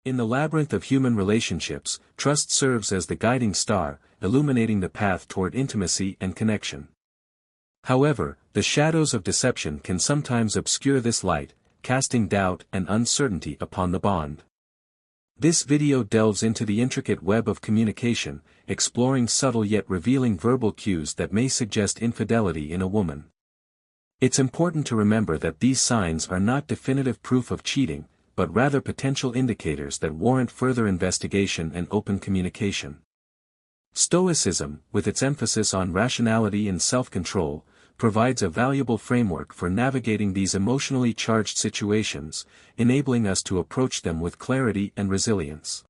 In the labyrinth of human relationships, trust serves as the guiding star, illuminating the path toward intimacy and connection. However, the shadows of deception can sometimes obscure this light, casting doubt and uncertainty upon the bond. This video delves into the intricate web of communication, exploring subtle yet revealing verbal cues that may suggest infidelity in a woman. It's important to remember that these signs are not definitive proof of cheating, but rather potential indicators that warrant further investigation and open communication. Stoicism, with its emphasis on rationality and self-control, provides a valuable framework for navigating these emotionally charged situations, enabling us to approach them with clarity and resilience.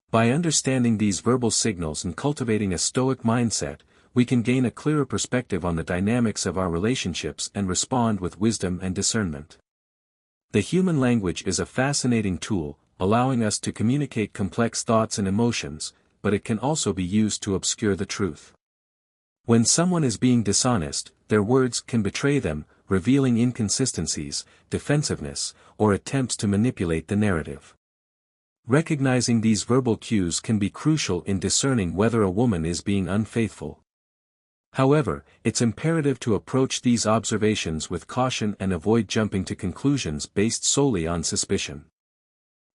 By understanding these verbal signals and cultivating a Stoic mindset, we can gain a clearer perspective on the dynamics of our relationships and respond with wisdom and discernment. The human language is a fascinating tool, allowing us to communicate complex thoughts and emotions, but it can also be used to obscure the truth. When someone is being dishonest, their words can betray them, revealing inconsistencies, defensiveness, or attempts to manipulate the narrative. Recognizing these verbal cues can be crucial in discerning whether a woman is being unfaithful. However, it's imperative to approach these observations with caution and avoid jumping to conclusions based solely on suspicion.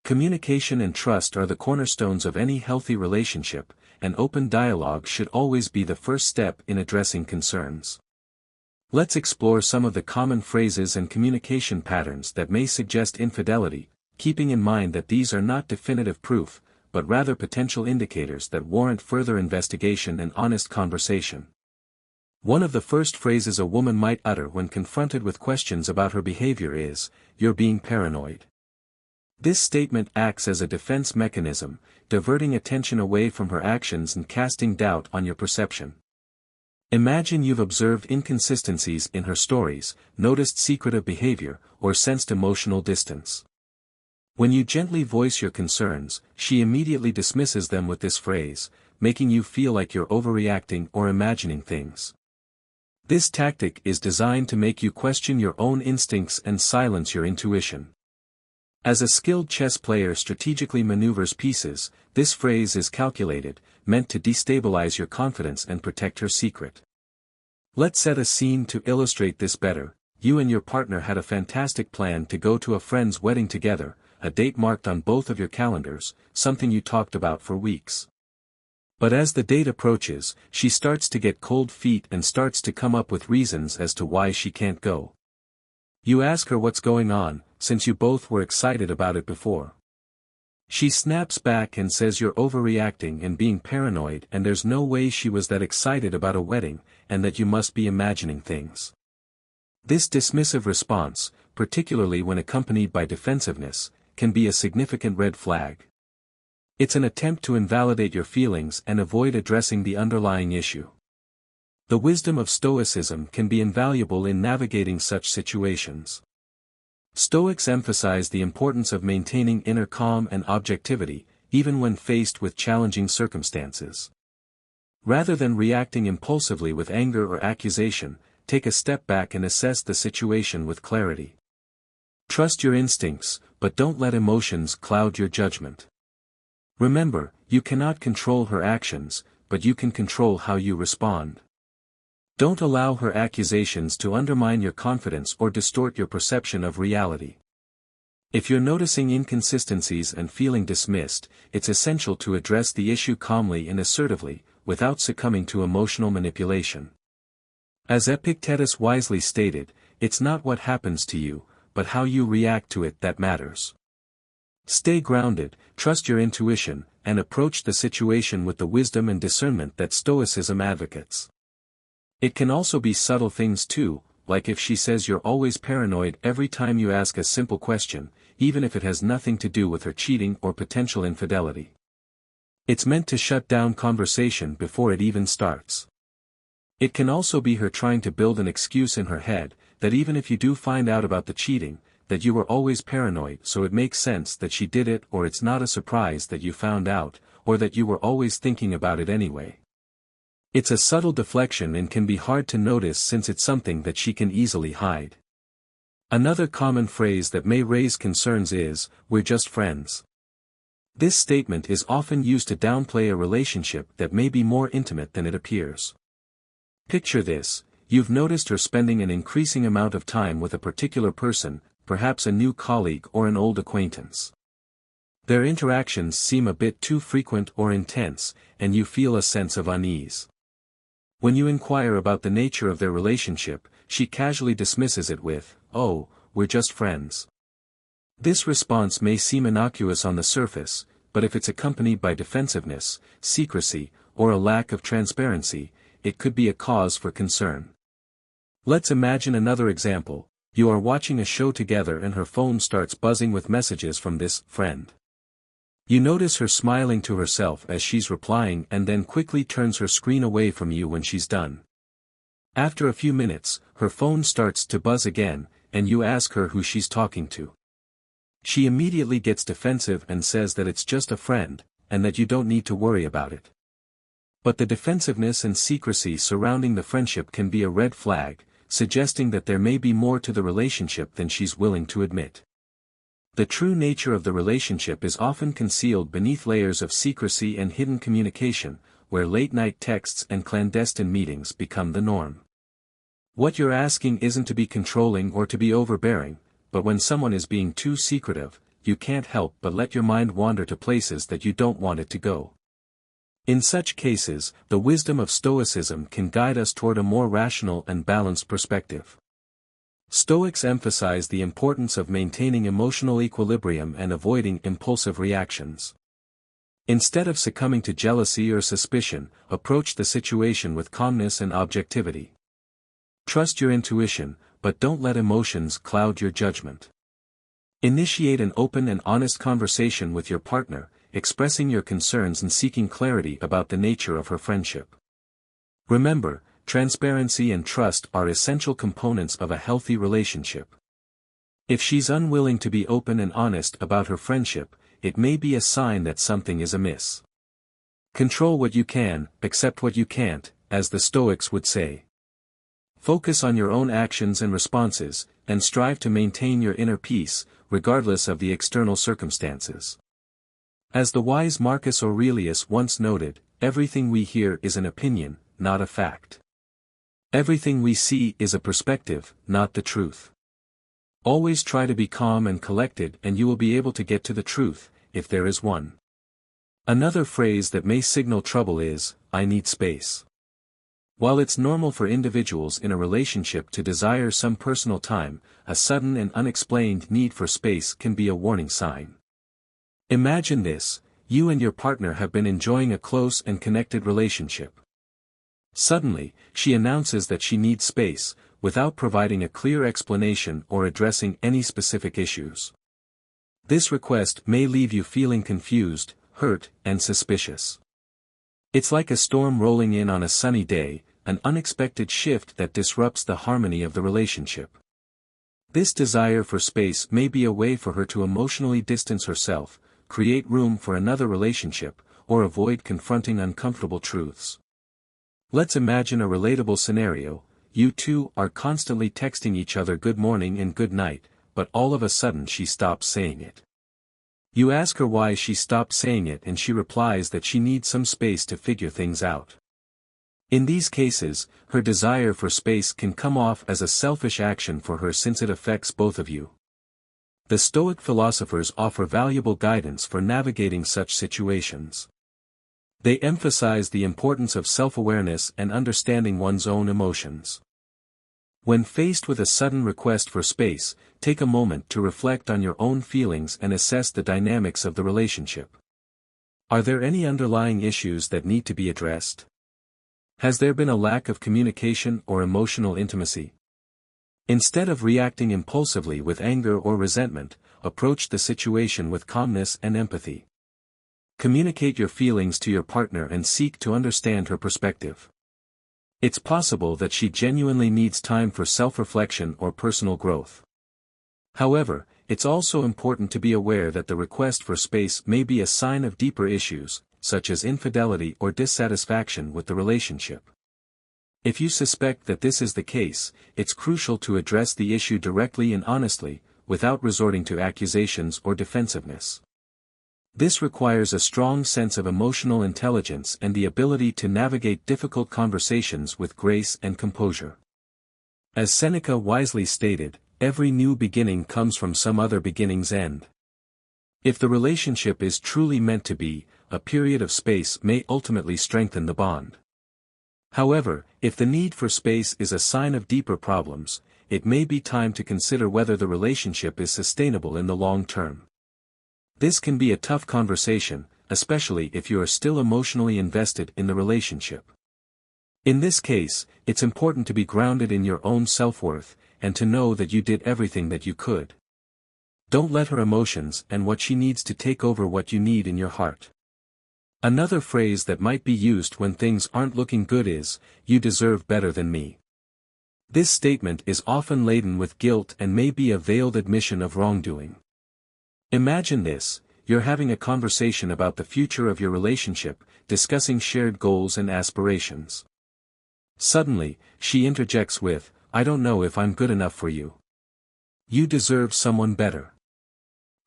Communication and trust are the cornerstones of any healthy relationship, and open dialogue should always be the first step in addressing concerns. Let's explore some of the common phrases and communication patterns that may suggest infidelity, keeping in mind that these are not definitive proof, but rather potential indicators that warrant further investigation and honest conversation. One of the first phrases a woman might utter when confronted with questions about her behavior is, "You're being paranoid." This statement acts as a defense mechanism, diverting attention away from her actions and casting doubt on your perception. Imagine you've observed inconsistencies in her stories, noticed secretive behavior, or sensed emotional distance. When you gently voice your concerns, she immediately dismisses them with this phrase, making you feel like you're overreacting or imagining things. This tactic is designed to make you question your own instincts and silence your intuition. As a skilled chess player strategically maneuvers pieces, this phrase is calculated, meant to destabilize your confidence and protect her secret. Let's set a scene to illustrate this better. You and your partner had a fantastic plan to go to a friend's wedding together, a date marked on both of your calendars, something you talked about for weeks. But as the date approaches, she starts to get cold feet and starts to come up with reasons as to why she can't go. You ask her what's going on, since you both were excited about it before. She snaps back and says you're overreacting and being paranoid and there's no way she was that excited about a wedding, and that you must be imagining things. This dismissive response, particularly when accompanied by defensiveness, can be a significant red flag. It's an attempt to invalidate your feelings and avoid addressing the underlying issue. The wisdom of Stoicism can be invaluable in navigating such situations. Stoics emphasize the importance of maintaining inner calm and objectivity, even when faced with challenging circumstances. Rather than reacting impulsively with anger or accusation, take a step back and assess the situation with clarity. Trust your instincts, but don't let emotions cloud your judgment. Remember, you cannot control her actions, but you can control how you respond. Don't allow her accusations to undermine your confidence or distort your perception of reality. If you're noticing inconsistencies and feeling dismissed, it's essential to address the issue calmly and assertively, without succumbing to emotional manipulation. As Epictetus wisely stated, it's not what happens to you, but how you react to it that matters. Stay grounded, trust your intuition, and approach the situation with the wisdom and discernment that Stoicism advocates. It can also be subtle things too, like if she says you're always paranoid every time you ask a simple question, even if it has nothing to do with her cheating or potential infidelity. It's meant to shut down conversation before it even starts. It can also be her trying to build an excuse in her head, that even if you do find out about the cheating, that you were always paranoid so it makes sense that she did it, or it's not a surprise that you found out, or that you were always thinking about it anyway. It's a subtle deflection and can be hard to notice since it's something that she can easily hide. Another common phrase that may raise concerns is, "We're just friends." This statement is often used to downplay a relationship that may be more intimate than it appears. Picture this: you've noticed her spending an increasing amount of time with a particular person, perhaps a new colleague or an old acquaintance. Their interactions seem a bit too frequent or intense, and you feel a sense of unease. When you inquire about the nature of their relationship, she casually dismisses it with, "Oh, we're just friends." This response may seem innocuous on the surface, but if it's accompanied by defensiveness, secrecy, or a lack of transparency, it could be a cause for concern. Let's imagine another example. You are watching a show together and her phone starts buzzing with messages from this friend. You notice her smiling to herself as she's replying and then quickly turns her screen away from you when she's done. After a few minutes, her phone starts to buzz again, and you ask her who she's talking to. She immediately gets defensive and says that it's just a friend, and that you don't need to worry about it. But the defensiveness and secrecy surrounding the friendship can be a red flag, suggesting that there may be more to the relationship than she's willing to admit. The true nature of the relationship is often concealed beneath layers of secrecy and hidden communication, where late-night texts and clandestine meetings become the norm. What you're asking isn't to be controlling or to be overbearing, but when someone is being too secretive, you can't help but let your mind wander to places that you don't want it to go. In such cases, the wisdom of Stoicism can guide us toward a more rational and balanced perspective. Stoics emphasize the importance of maintaining emotional equilibrium and avoiding impulsive reactions. Instead of succumbing to jealousy or suspicion, approach the situation with calmness and objectivity. Trust your intuition, but don't let emotions cloud your judgment. Initiate an open and honest conversation with your partner, expressing your concerns and seeking clarity about the nature of her friendship. Remember, transparency and trust are essential components of a healthy relationship. If she's unwilling to be open and honest about her friendship, it may be a sign that something is amiss. Control what you can, accept what you can't, as the Stoics would say. Focus on your own actions and responses, and strive to maintain your inner peace, regardless of the external circumstances. As the wise Marcus Aurelius once noted, everything we hear is an opinion, not a fact. Everything we see is a perspective, not the truth. Always try to be calm and collected and you will be able to get to the truth, if there is one. Another phrase that may signal trouble is, "I need space." While it's normal for individuals in a relationship to desire some personal time, a sudden and unexplained need for space can be a warning sign. Imagine this: you and your partner have been enjoying a close and connected relationship. Suddenly, she announces that she needs space, without providing a clear explanation or addressing any specific issues. This request may leave you feeling confused, hurt, and suspicious. It's like a storm rolling in on a sunny day, an unexpected shift that disrupts the harmony of the relationship. This desire for space may be a way for her to emotionally distance herself, create room for another relationship, or avoid confronting uncomfortable truths. Let's imagine a relatable scenario: you two are constantly texting each other good morning and good night, but all of a sudden she stops saying it. You ask her why she stopped saying it and she replies that she needs some space to figure things out. In these cases, her desire for space can come off as a selfish action for her since it affects both of you. The Stoic philosophers offer valuable guidance for navigating such situations. They emphasize the importance of self-awareness and understanding one's own emotions. When faced with a sudden request for space, take a moment to reflect on your own feelings and assess the dynamics of the relationship. Are there any underlying issues that need to be addressed? Has there been a lack of communication or emotional intimacy? Instead of reacting impulsively with anger or resentment, approach the situation with calmness and empathy. Communicate your feelings to your partner and seek to understand her perspective. It's possible that she genuinely needs time for self-reflection or personal growth. However, it's also important to be aware that the request for space may be a sign of deeper issues, such as infidelity or dissatisfaction with the relationship. If you suspect that this is the case, it's crucial to address the issue directly and honestly, without resorting to accusations or defensiveness. This requires a strong sense of emotional intelligence and the ability to navigate difficult conversations with grace and composure. As Seneca wisely stated, every new beginning comes from some other beginning's end. If the relationship is truly meant to be, a period of space may ultimately strengthen the bond. However, if the need for space is a sign of deeper problems, it may be time to consider whether the relationship is sustainable in the long term. This can be a tough conversation, especially if you are still emotionally invested in the relationship. In this case, it's important to be grounded in your own self-worth, and to know that you did everything that you could. Don't let her emotions and what she needs to take over what you need in your heart. Another phrase that might be used when things aren't looking good is, "You deserve better than me." This statement is often laden with guilt and may be a veiled admission of wrongdoing. Imagine this: you're having a conversation about the future of your relationship, discussing shared goals and aspirations. Suddenly, she interjects with, "I don't know if I'm good enough for you. You deserve someone better."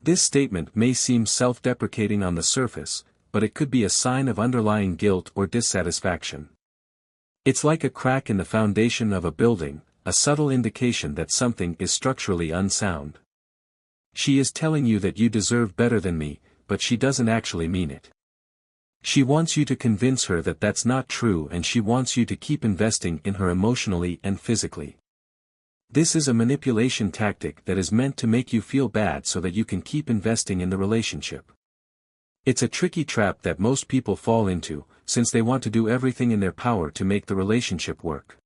This statement may seem self-deprecating on the surface, but it could be a sign of underlying guilt or dissatisfaction. It's like a crack in the foundation of a building, a subtle indication that something is structurally unsound. She is telling you that you deserve better than me, but she doesn't actually mean it. She wants you to convince her that that's not true, and she wants you to keep investing in her emotionally and physically. This is a manipulation tactic that is meant to make you feel bad so that you can keep investing in the relationship. It's a tricky trap that most people fall into, since they want to do everything in their power to make the relationship work.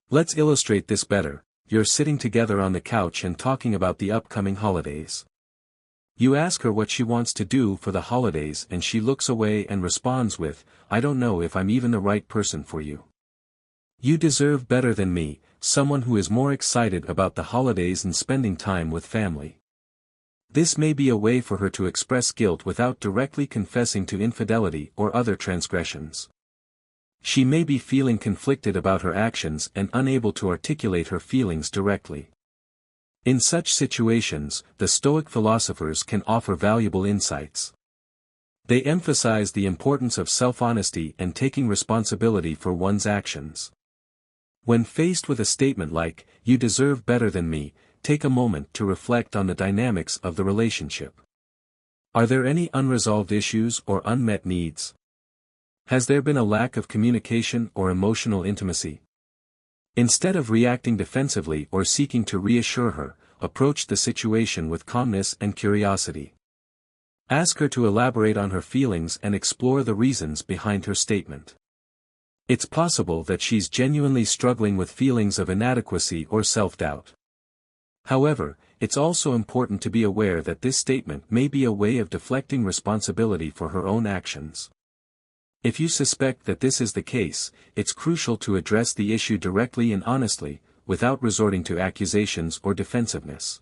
Let's illustrate this better. You're sitting together on the couch and talking about the upcoming holidays. You ask her what she wants to do for the holidays, and she looks away and responds with, "I don't know if I'm even the right person for you. You deserve better than me, someone who is more excited about the holidays and spending time with family." This may be a way for her to express guilt without directly confessing to infidelity or other transgressions. She may be feeling conflicted about her actions and unable to articulate her feelings directly. In such situations, the Stoic philosophers can offer valuable insights. They emphasize the importance of self-honesty and taking responsibility for one's actions. When faced with a statement like, "You deserve better than me," take a moment to reflect on the dynamics of the relationship. Are there any unresolved issues or unmet needs? Has there been a lack of communication or emotional intimacy? Instead of reacting defensively or seeking to reassure her, approach the situation with calmness and curiosity. Ask her to elaborate on her feelings and explore the reasons behind her statement. It's possible that she's genuinely struggling with feelings of inadequacy or self-doubt. However, it's also important to be aware that this statement may be a way of deflecting responsibility for her own actions. If you suspect that this is the case, it's crucial to address the issue directly and honestly, without resorting to accusations or defensiveness.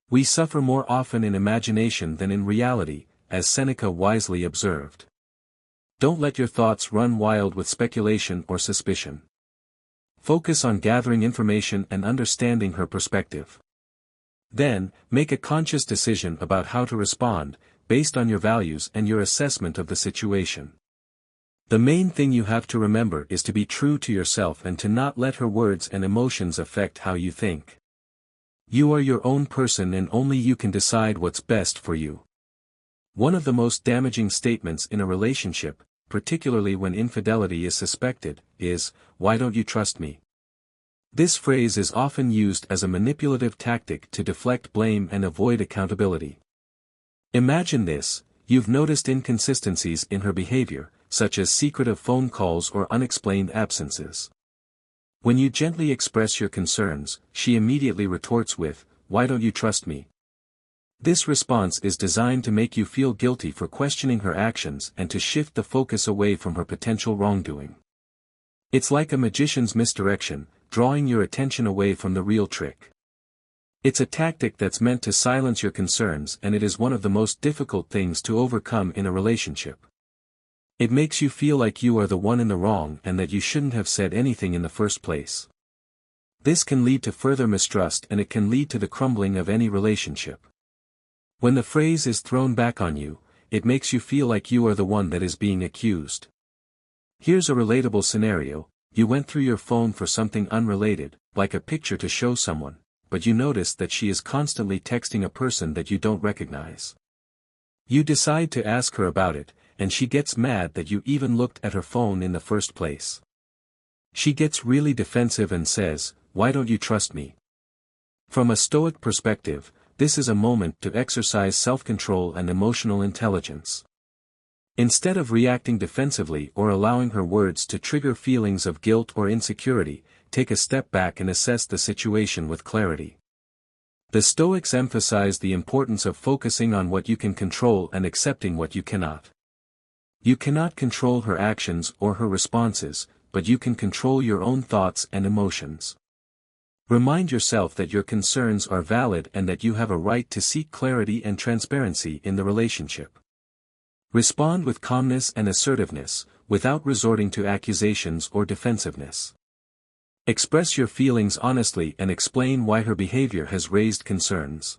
We suffer more often in imagination than in reality, as Seneca wisely observed. Don't let your thoughts run wild with speculation or suspicion. Focus on gathering information and understanding her perspective. Then, make a conscious decision about how to respond, based on your values and your assessment of the situation. The main thing you have to remember is to be true to yourself and to not let her words and emotions affect how you think. You are your own person and only you can decide what's best for you. One of the most damaging statements in a relationship, particularly when infidelity is suspected, is, "Why don't you trust me?" This phrase is often used as a manipulative tactic to deflect blame and avoid accountability. Imagine this: you've noticed inconsistencies in her behavior, such as secretive phone calls or unexplained absences. When you gently express your concerns, she immediately retorts with, "Why don't you trust me?" This response is designed to make you feel guilty for questioning her actions and to shift the focus away from her potential wrongdoing. It's like a magician's misdirection, drawing your attention away from the real trick. It's a tactic that's meant to silence your concerns, and it is one of the most difficult things to overcome in a relationship. It makes you feel like you are the one in the wrong and that you shouldn't have said anything in the first place. This can lead to further mistrust, and it can lead to the crumbling of any relationship. When the phrase is thrown back on you, it makes you feel like you are the one that is being accused. Here's a relatable scenario: you went through your phone for something unrelated, like a picture to show someone, but you notice that she is constantly texting a person that you don't recognize. You decide to ask her about it, and she gets mad that you even looked at her phone in the first place. She gets really defensive and says, "Why don't you trust me?" From a Stoic perspective, this is a moment to exercise self-control and emotional intelligence. Instead of reacting defensively or allowing her words to trigger feelings of guilt or insecurity, take a step back and assess the situation with clarity. The Stoics emphasize the importance of focusing on what you can control and accepting what you cannot. You cannot control her actions or her responses, but you can control your own thoughts and emotions. Remind yourself that your concerns are valid and that you have a right to seek clarity and transparency in the relationship. Respond with calmness and assertiveness, without resorting to accusations or defensiveness. Express your feelings honestly and explain why her behavior has raised concerns.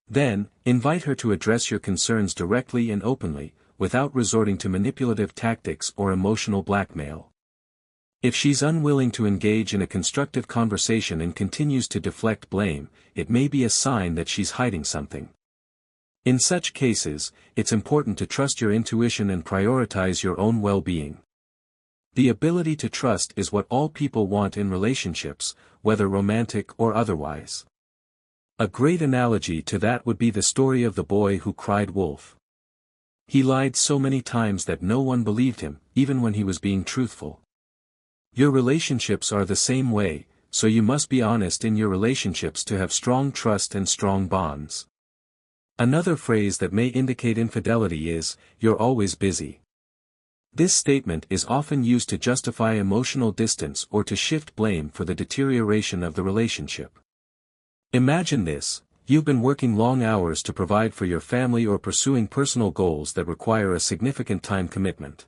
Then, invite her to address your concerns directly and openly, without resorting to manipulative tactics or emotional blackmail. If she's unwilling to engage in a constructive conversation and continues to deflect blame, it may be a sign that she's hiding something. In such cases, it's important to trust your intuition and prioritize your own well-being. The ability to trust is what all people want in relationships, whether romantic or otherwise. A great analogy to that would be the story of the boy who cried wolf. He lied so many times that no one believed him, even when he was being truthful. Your relationships are the same way, so you must be honest in your relationships to have strong trust and strong bonds. Another phrase that may indicate infidelity is, "You're always busy." This statement is often used to justify emotional distance or to shift blame for the deterioration of the relationship. Imagine this: you've been working long hours to provide for your family or pursuing personal goals that require a significant time commitment.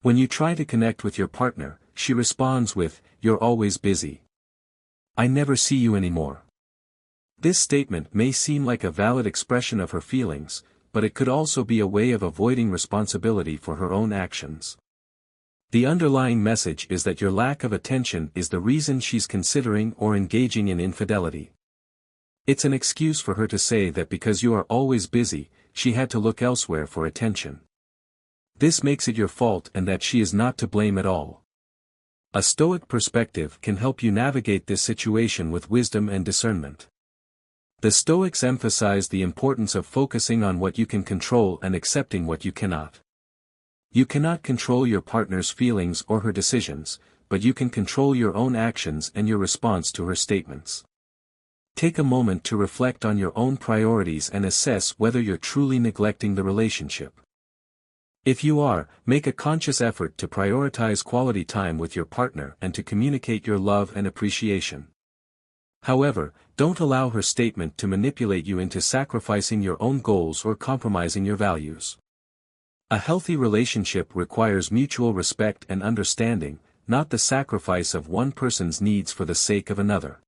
When you try to connect with your partner, she responds with, "You're always busy. I never see you anymore." This statement may seem like a valid expression of her feelings, but it could also be a way of avoiding responsibility for her own actions. The underlying message is that your lack of attention is the reason she's considering or engaging in infidelity. It's an excuse for her to say that because you are always busy, she had to look elsewhere for attention. This makes it your fault and that she is not to blame at all. A Stoic perspective can help you navigate this situation with wisdom and discernment. The Stoics emphasize the importance of focusing on what you can control and accepting what you cannot. You cannot control your partner's feelings or her decisions, but you can control your own actions and your response to her statements. Take a moment to reflect on your own priorities and assess whether you're truly neglecting the relationship. If you are, make a conscious effort to prioritize quality time with your partner and to communicate your love and appreciation. However, don't allow her statement to manipulate you into sacrificing your own goals or compromising your values. A healthy relationship requires mutual respect and understanding, not the sacrifice of one person's needs for the sake of another.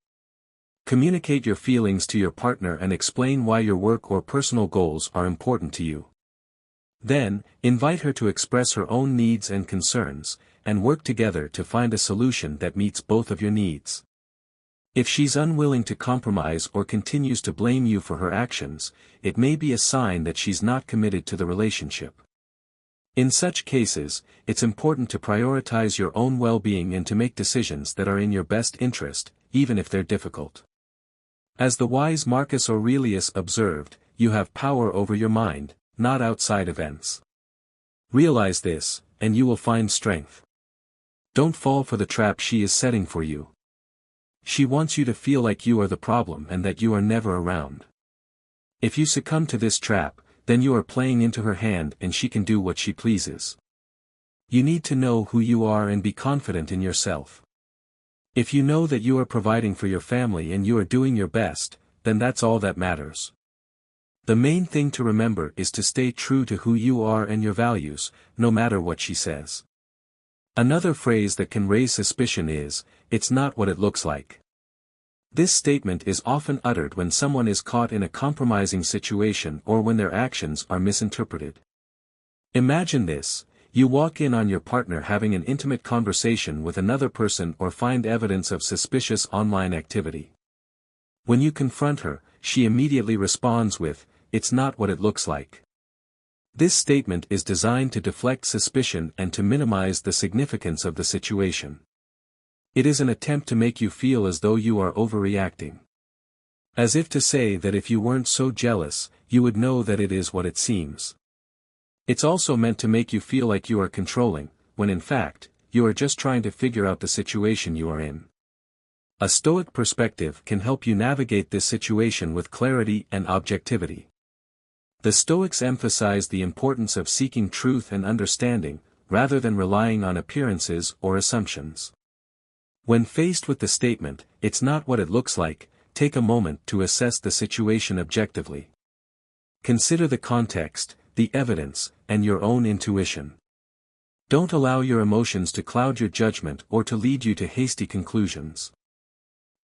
Communicate your feelings to your partner and explain why your work or personal goals are important to you. Then, invite her to express her own needs and concerns, and work together to find a solution that meets both of your needs. If she's unwilling to compromise or continues to blame you for her actions, it may be a sign that she's not committed to the relationship. In such cases, it's important to prioritize your own well-being and to make decisions that are in your best interest, even if they're difficult. As the wise Marcus Aurelius observed, you have power over your mind, not outside events. Realize this, and you will find strength. Don't fall for the trap she is setting for you. She wants you to feel like you are the problem and that you are never around. If you succumb to this trap, then you are playing into her hand and she can do what she pleases. You need to know who you are and be confident in yourself. If you know that you are providing for your family and you are doing your best, then that's all that matters. The main thing to remember is to stay true to who you are and your values, no matter what she says. Another phrase that can raise suspicion is, "It's not what it looks like." This statement is often uttered when someone is caught in a compromising situation or when their actions are misinterpreted. Imagine this: you walk in on your partner having an intimate conversation with another person or find evidence of suspicious online activity. When you confront her, she immediately responds with, "It's not what it looks like." This statement is designed to deflect suspicion and to minimize the significance of the situation. It is an attempt to make you feel as though you are overreacting. As if to say that if you weren't so jealous, you would know that it is what it seems. It's also meant to make you feel like you are controlling, when in fact, you are just trying to figure out the situation you are in. A Stoic perspective can help you navigate this situation with clarity and objectivity. The Stoics emphasize the importance of seeking truth and understanding, rather than relying on appearances or assumptions. When faced with the statement, "It's not what it looks like," take a moment to assess the situation objectively. Consider the context, the evidence, and your own intuition. Don't allow your emotions to cloud your judgment or to lead you to hasty conclusions.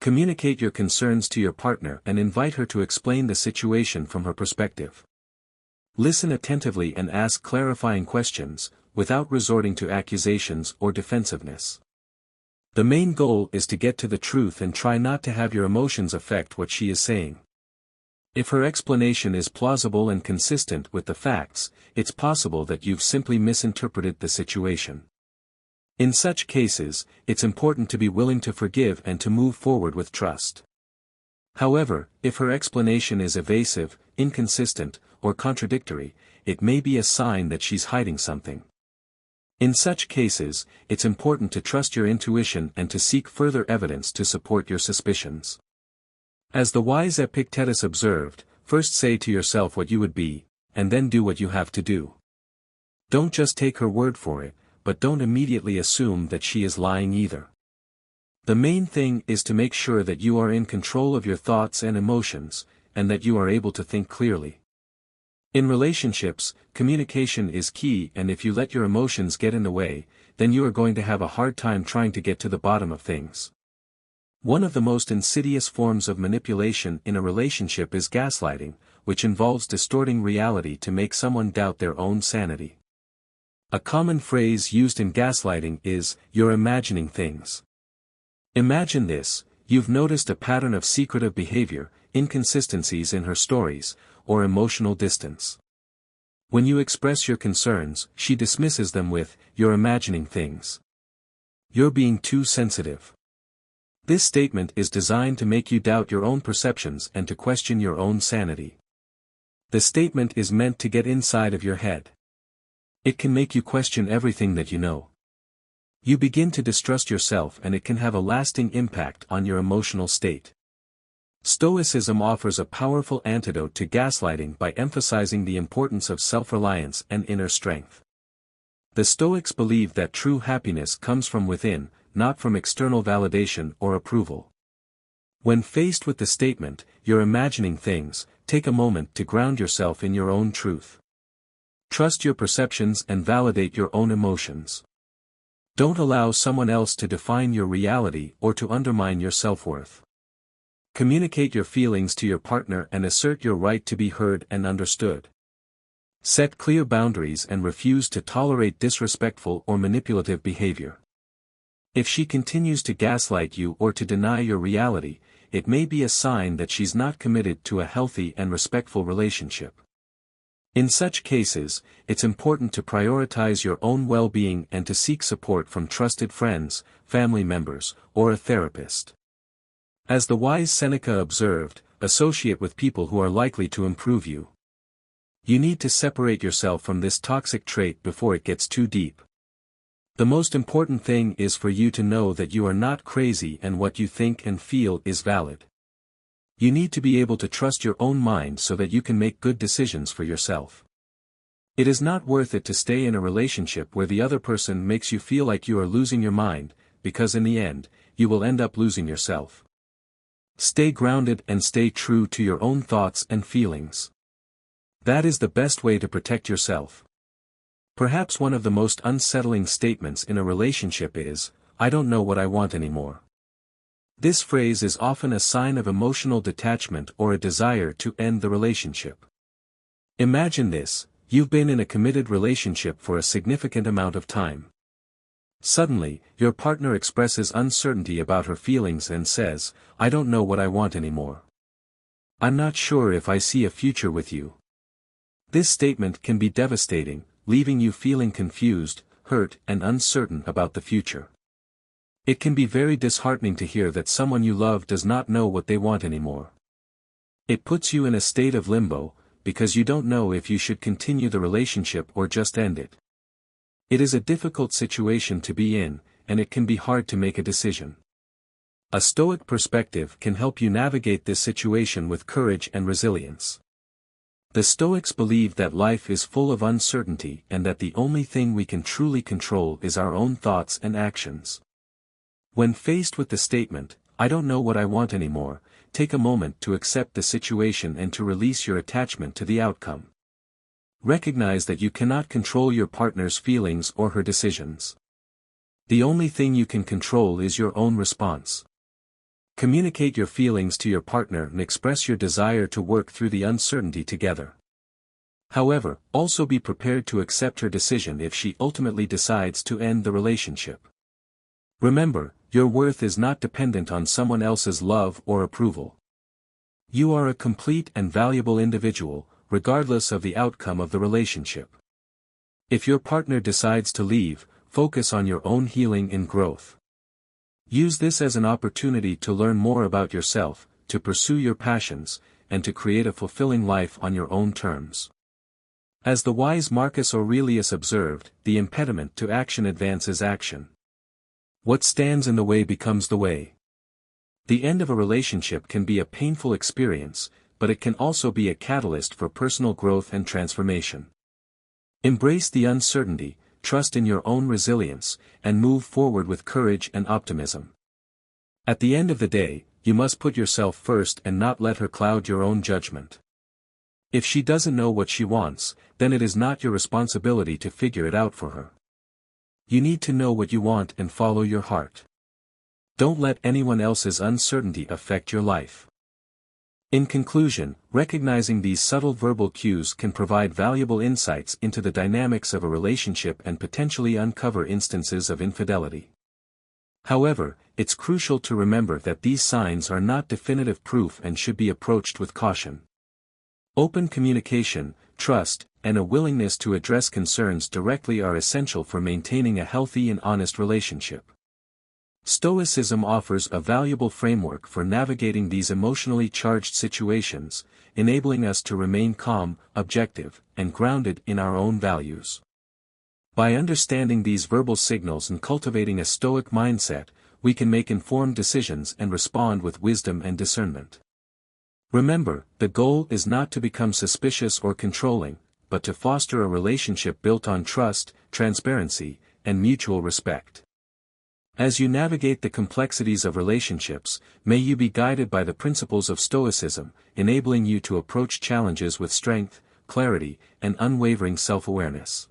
Communicate your concerns to your partner and invite her to explain the situation from her perspective. Listen attentively and ask clarifying questions, without resorting to accusations or defensiveness. The main goal is to get to the truth and try not to have your emotions affect what she is saying. If her explanation is plausible and consistent with the facts, it's possible that you've simply misinterpreted the situation. In such cases, it's important to be willing to forgive and to move forward with trust. However, if her explanation is evasive, inconsistent, or contradictory, it may be a sign that she's hiding something. In such cases, it's important to trust your intuition and to seek further evidence to support your suspicions. As the wise Epictetus observed, first say to yourself what you would be, and then do what you have to do. Don't just take her word for it, but don't immediately assume that she is lying either. The main thing is to make sure that you are in control of your thoughts and emotions, and that you are able to think clearly. In relationships, communication is key, and if you let your emotions get in the way, then you are going to have a hard time trying to get to the bottom of things. One of the most insidious forms of manipulation in a relationship is gaslighting, which involves distorting reality to make someone doubt their own sanity. A common phrase used in gaslighting is, "You're imagining things." Imagine this: you've noticed a pattern of secretive behavior, inconsistencies in her stories, or emotional distance. When you express your concerns, she dismisses them with, "You're imagining things. You're being too sensitive." This statement is designed to make you doubt your own perceptions and to question your own sanity. The statement is meant to get inside of your head. It can make you question everything that you know. You begin to distrust yourself, and it can have a lasting impact on your emotional state. Stoicism offers a powerful antidote to gaslighting by emphasizing the importance of self-reliance and inner strength. The Stoics believe that true happiness comes from within, not from external validation or approval. When faced with the statement, "You're imagining things," take a moment to ground yourself in your own truth. Trust your perceptions and validate your own emotions. Don't allow someone else to define your reality or to undermine your self-worth. Communicate your feelings to your partner and assert your right to be heard and understood. Set clear boundaries and refuse to tolerate disrespectful or manipulative behavior. If she continues to gaslight you or to deny your reality, it may be a sign that she's not committed to a healthy and respectful relationship. In such cases, it's important to prioritize your own well-being and to seek support from trusted friends, family members, or a therapist. As the wise Seneca observed, associate with people who are likely to improve you. You need to separate yourself from this toxic trait before it gets too deep. The most important thing is for you to know that you are not crazy and what you think and feel is valid. You need to be able to trust your own mind so that you can make good decisions for yourself. It is not worth it to stay in a relationship where the other person makes you feel like you are losing your mind, because in the end, you will end up losing yourself. Stay grounded and stay true to your own thoughts and feelings. That is the best way to protect yourself. Perhaps one of the most unsettling statements in a relationship is, "I don't know what I want anymore." This phrase is often a sign of emotional detachment or a desire to end the relationship. Imagine this: you've been in a committed relationship for a significant amount of time. Suddenly, your partner expresses uncertainty about her feelings and says, "I don't know what I want anymore. I'm not sure if I see a future with you." This statement can be devastating, leaving you feeling confused, hurt, and uncertain about the future. It can be very disheartening to hear that someone you love does not know what they want anymore. It puts you in a state of limbo, because you don't know if you should continue the relationship or just end it. It is a difficult situation to be in, and it can be hard to make a decision. A Stoic perspective can help you navigate this situation with courage and resilience. The Stoics believe that life is full of uncertainty and that the only thing we can truly control is our own thoughts and actions. When faced with the statement, "I don't know what I want anymore," take a moment to accept the situation and to release your attachment to the outcome. Recognize that you cannot control your partner's feelings or her decisions. The only thing you can control is your own response. Communicate your feelings to your partner and express your desire to work through the uncertainty together. However, also be prepared to accept her decision if she ultimately decides to end the relationship. Remember, your worth is not dependent on someone else's love or approval. You are a complete and valuable individual, regardless of the outcome of the relationship. If your partner decides to leave, focus on your own healing and growth. Use this as an opportunity to learn more about yourself, to pursue your passions, and to create a fulfilling life on your own terms. As the wise Marcus Aurelius observed, the impediment to action advances action. What stands in the way becomes the way. The end of a relationship can be a painful experience, but it can also be a catalyst for personal growth and transformation. Embrace the uncertainty, trust in your own resilience, and move forward with courage and optimism. At the end of the day, you must put yourself first and not let her cloud your own judgment. If she doesn't know what she wants, then it is not your responsibility to figure it out for her. You need to know what you want and follow your heart. Don't let anyone else's uncertainty affect your life. In conclusion, recognizing these subtle verbal cues can provide valuable insights into the dynamics of a relationship and potentially uncover instances of infidelity. However, it's crucial to remember that these signs are not definitive proof and should be approached with caution. Open communication, trust, and a willingness to address concerns directly are essential for maintaining a healthy and honest relationship. Stoicism offers a valuable framework for navigating these emotionally charged situations, enabling us to remain calm, objective, and grounded in our own values. By understanding these verbal signals and cultivating a Stoic mindset, we can make informed decisions and respond with wisdom and discernment. Remember, the goal is not to become suspicious or controlling, but to foster a relationship built on trust, transparency, and mutual respect. As you navigate the complexities of relationships, may you be guided by the principles of Stoicism, enabling you to approach challenges with strength, clarity, and unwavering self-awareness.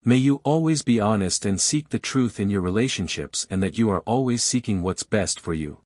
May you always be honest and seek the truth in your relationships, and that you are always seeking what's best for you.